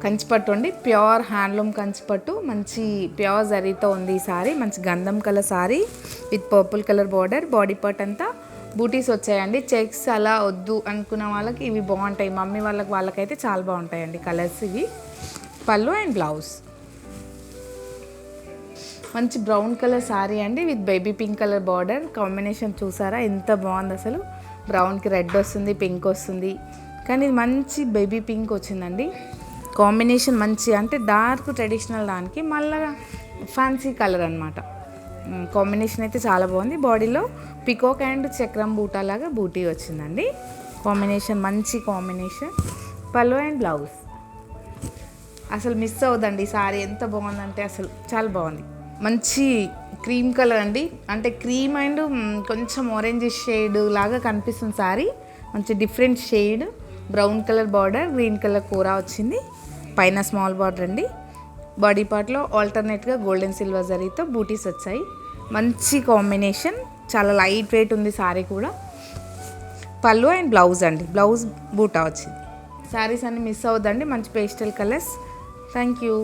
కంచిపట్టు అండి, pure handloom కంచిపట్టు, మంచి pure జరీతో ఉంది ఈ సారీ. మంచి గంధం colour sorry with purple colour border. Body part అంతా బూటీస్ వచ్చాయండి. చెక్స్ అలా వద్దు అనుకున్న వాళ్ళకి ఇవి బాగుంటాయి. మమ్మీ వాళ్ళకైతే చాలా బాగుంటాయండి కలర్స్ ఇవి. పళ్ళు అండ్ బ్లౌజ్ మంచి బ్రౌన్ కలర్ సారీ అండి with baby pink colour border. Combination చూసారా ఎంత బాగుంది అసలు. బ్రౌన్కి రెడ్ వస్తుంది, పింక్ వస్తుంది, కానీ ఇది మంచి బేబీ పింక్ వచ్చిందండి. కాంబినేషన్ మంచి అంటే డార్క్ ట్రెడిషనల్ దానికి మళ్ళీ ఫ్యాన్సీ కలర్ అనమాట. కాంబినేషన్ అయితే చాలా బాగుంది. బాడీలో పికాక్ అండ్ చక్రం బూటా లాగా బూటీ వచ్చిందండి. కాంబినేషన్ మంచి కాంబినేషన్. పళ్ళు అండ్ బ్లౌజ్ అసలు మిస్ అవ్వదండి ఈ సారీ. ఎంత బాగుందంటే అసలు చాలా బాగుంది. మంచి క్రీమ్ కలర్ అండి, అంటే క్రీమ్ అండ్ కొంచెం ఆరెంజ్ షేడ్ లాగా కనిపిస్తుంది సారీ. మంచి different shade. Brown colour border, green colour కూర వచ్చింది. పైన స్మాల్ బార్డర్ అండి. బాడీ పార్ట్లో ఆల్టర్నేట్గా గోల్డెన్ సిల్వర్ జరీతో బూటీస్ వచ్చాయి. మంచి కాంబినేషన్, చాలా లైట్ వెయిట్ ఉంది సారీ కూడా. పళ్ళు అండ్ బ్లౌజ్ అండి, బ్లౌజ్ బూటా వచ్చింది. సారీస్ అన్ని మిస్ అవ్వద్దండి, మంచి పేస్టల్ కలర్స్. Thank you.